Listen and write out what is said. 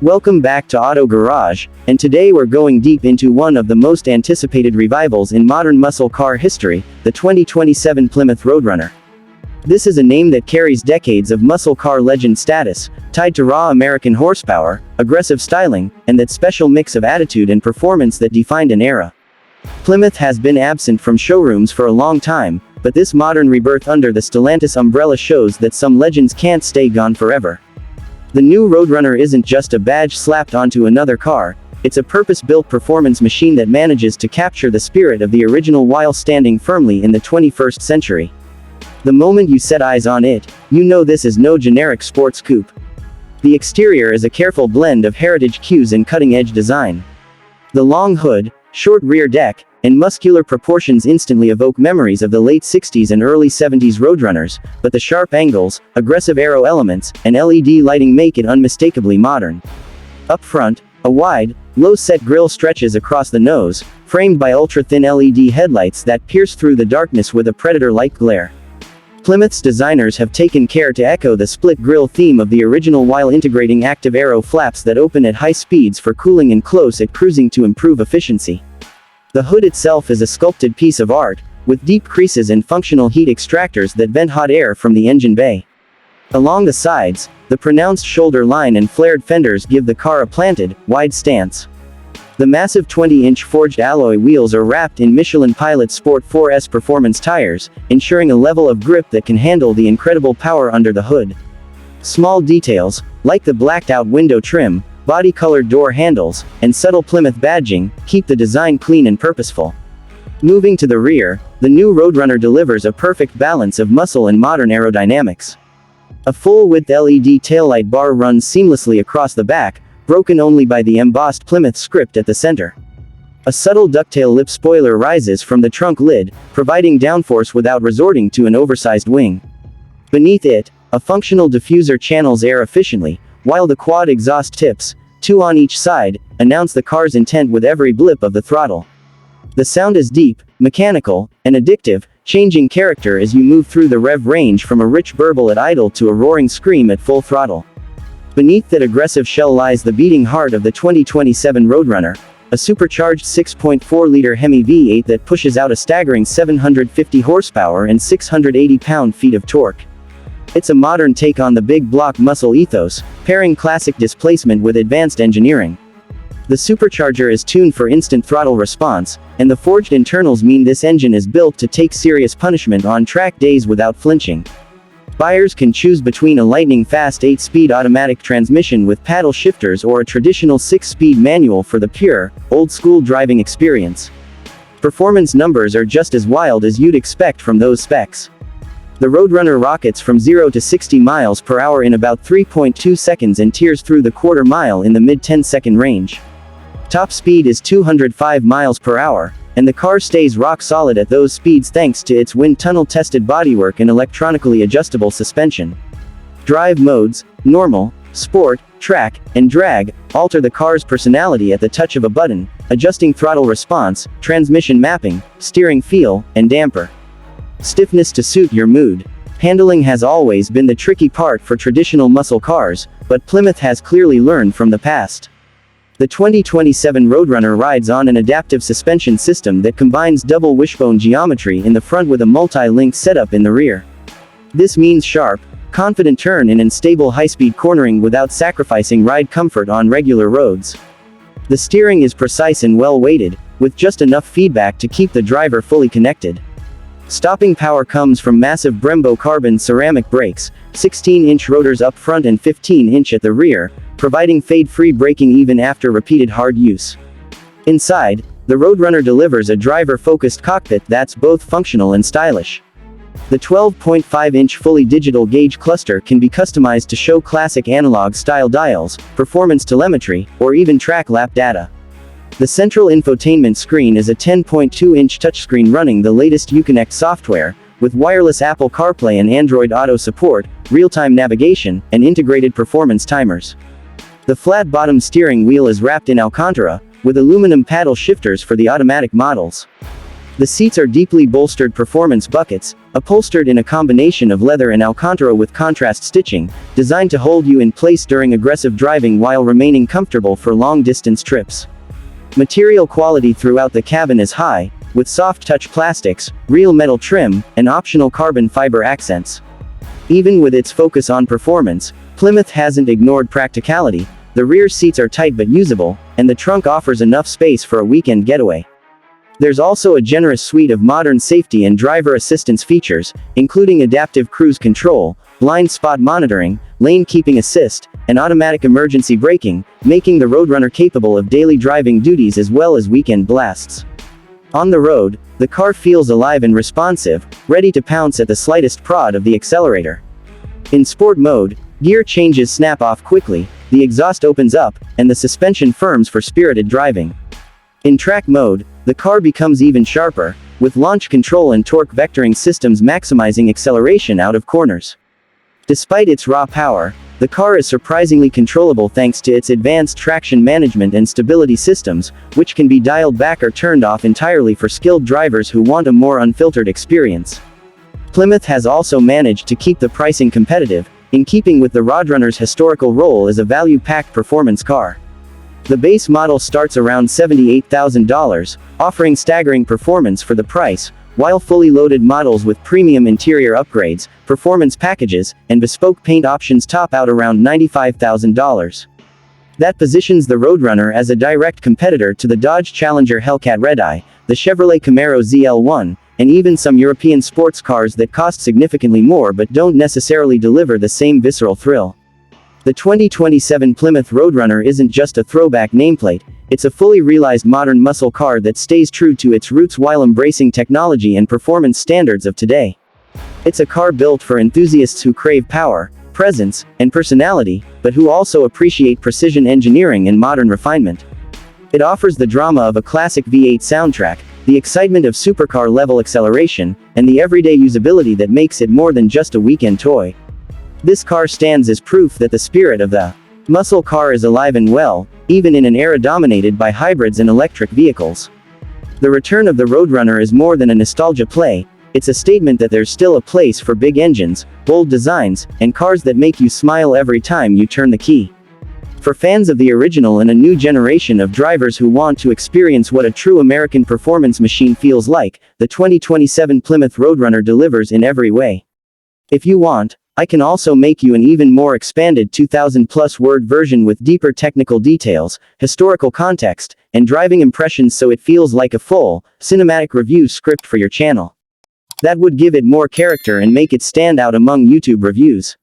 Welcome back to Auto Garage, and today we're going deep into one of the most anticipated revivals in modern muscle car history, the 2027 Plymouth Road Runner. This is a name that carries decades of muscle car legend status, tied to raw American horsepower, aggressive styling, and that special mix of attitude and performance that defined an era. Plymouth has been absent from showrooms for a long time, but this modern rebirth under the Stellantis umbrella shows that some legends can't stay gone forever. The new Road Runner isn't just a badge slapped onto another car, it's a purpose-built performance machine that manages to capture the spirit of the original while standing firmly in the 21st century. The moment you set eyes on it, you know this is no generic sports coupe. The exterior is a careful blend of heritage cues and cutting-edge design. The long hood, short rear deck, and muscular proportions instantly evoke memories of the late 60s and early 70s Roadrunners, but the sharp angles, aggressive aero elements, and LED lighting make it unmistakably modern. Up front, a wide, low-set grille stretches across the nose, framed by ultra-thin LED headlights that pierce through the darkness with a predator-like glare. Plymouth's designers have taken care to echo the split grille theme of the original while integrating active aero flaps that open at high speeds for cooling and close at cruising to improve efficiency. The hood itself is a sculpted piece of art, with deep creases and functional heat extractors that vent hot air from the engine bay. Along the sides, the pronounced shoulder line and flared fenders give the car a planted, wide stance. The massive 20-inch forged alloy wheels are wrapped in Michelin Pilot Sport 4S performance tires, ensuring a level of grip that can handle the incredible power under the hood. Small details, like the blacked-out window trim, body-colored door handles, and subtle Plymouth badging, keep the design clean and purposeful. Moving to the rear, the new Road Runner delivers a perfect balance of muscle and modern aerodynamics. A full-width LED taillight bar runs seamlessly across the back, broken only by the embossed Plymouth script at the center. A subtle ducktail lip spoiler rises from the trunk lid, providing downforce without resorting to an oversized wing. Beneath it, a functional diffuser channels air efficiently, while the quad exhaust tips, two on each side, announce the car's intent with every blip of the throttle. The sound is deep, mechanical, and addictive, changing character as you move through the rev range from a rich burble at idle to a roaring scream at full throttle. Beneath that aggressive shell lies the beating heart of the 2027 Road Runner, a supercharged 6.4-liter Hemi V8 that pushes out a staggering 750 horsepower and 680 pound-feet of torque. It's a modern take on the big block muscle ethos, pairing classic displacement with advanced engineering. The supercharger is tuned for instant throttle response, and the forged internals mean this engine is built to take serious punishment on track days without flinching. Buyers can choose between a lightning-fast 8-speed automatic transmission with paddle shifters or a traditional 6-speed manual for the pure, old-school driving experience. Performance numbers are just as wild as you'd expect from those specs. The Road Runner rockets from 0 to 60 miles per hour in about 3.2 seconds and tears through the quarter mile in the mid-10-second range. Top speed is 205 miles per hour, and the car stays rock solid at those speeds thanks to its wind tunnel-tested bodywork and electronically adjustable suspension. Drive modes, normal, sport, track, and drag, alter the car's personality at the touch of a button, adjusting throttle response, transmission mapping, steering feel, and damper. Stiffness to suit your mood. Handling has always been the tricky part for traditional muscle cars, but Plymouth has clearly learned from the past. The 2027 Road Runner rides on an adaptive suspension system that combines double wishbone geometry in the front with a multi-link setup in the rear. This means sharp, confident turn in and stable high-speed cornering without sacrificing ride comfort on regular roads. The steering is precise and well-weighted, with just enough feedback to keep the driver fully connected. Stopping power comes from massive Brembo carbon ceramic brakes, 16-inch rotors up front and 15-inch at the rear, providing fade-free braking even after repeated hard use. Inside, the Road Runner delivers a driver-focused cockpit that's both functional and stylish. The 12.5-inch fully digital gauge cluster can be customized to show classic analog-style dials, performance telemetry, or even track lap data. The central infotainment screen is a 10.2-inch touchscreen running the latest Uconnect software, with wireless Apple CarPlay and Android Auto support, real-time navigation, and integrated performance timers. The flat-bottom steering wheel is wrapped in Alcantara, with aluminum paddle shifters for the automatic models. The seats are deeply bolstered performance buckets, upholstered in a combination of leather and Alcantara with contrast stitching, designed to hold you in place during aggressive driving while remaining comfortable for long-distance trips. Material quality throughout the cabin is high, with soft-touch plastics, real metal trim, and optional carbon fiber accents. Even with its focus on performance, Plymouth hasn't ignored practicality. The rear seats are tight but usable, and the trunk offers enough space for a weekend getaway. There's also a generous suite of modern safety and driver assistance features, including adaptive cruise control, blind spot monitoring, lane keeping assist, and automatic emergency braking, making the Road Runner capable of daily driving duties as well as weekend blasts. On the road, the car feels alive and responsive, ready to pounce at the slightest prod of the accelerator. In sport mode, gear changes snap off quickly, the exhaust opens up, and the suspension firms for spirited driving. In track mode, the car becomes even sharper, with launch control and torque vectoring systems maximizing acceleration out of corners. Despite its raw power, the car is surprisingly controllable thanks to its advanced traction management and stability systems, which can be dialed back or turned off entirely for skilled drivers who want a more unfiltered experience. Plymouth has also managed to keep the pricing competitive, in keeping with the Road Runner's historical role as a value-packed performance car. The base model starts around $78,000, offering staggering performance for the price, while fully loaded models with premium interior upgrades, performance packages, and bespoke paint options top out around $95,000. That positions the Road Runner as a direct competitor to the Dodge Challenger Hellcat Redeye, the Chevrolet Camaro ZL1, and even some European sports cars that cost significantly more but don't necessarily deliver the same visceral thrill. The 2027 Plymouth Road Runner isn't just a throwback nameplate, it's a fully realized modern muscle car that stays true to its roots while embracing technology and performance standards of today. It's a car built for enthusiasts who crave power, presence, and personality, but who also appreciate precision engineering and modern refinement. It offers the drama of a classic V8 soundtrack, the excitement of supercar-level acceleration, and the everyday usability that makes it more than just a weekend toy. This car stands as proof that the spirit of the muscle car is alive and well, even in an era dominated by hybrids and electric vehicles. The return of the Road Runner is more than a nostalgia play, it's a statement that there's still a place for big engines, bold designs, and cars that make you smile every time you turn the key. For fans of the original and a new generation of drivers who want to experience what a true American performance machine feels like, the 2027 Plymouth Road Runner delivers in every way. If you want, I can also make you an even more expanded 2,000+ word version with deeper technical details, historical context, and driving impressions so it feels like a full, cinematic review script for your channel. That would give it more character and make it stand out among YouTube reviews.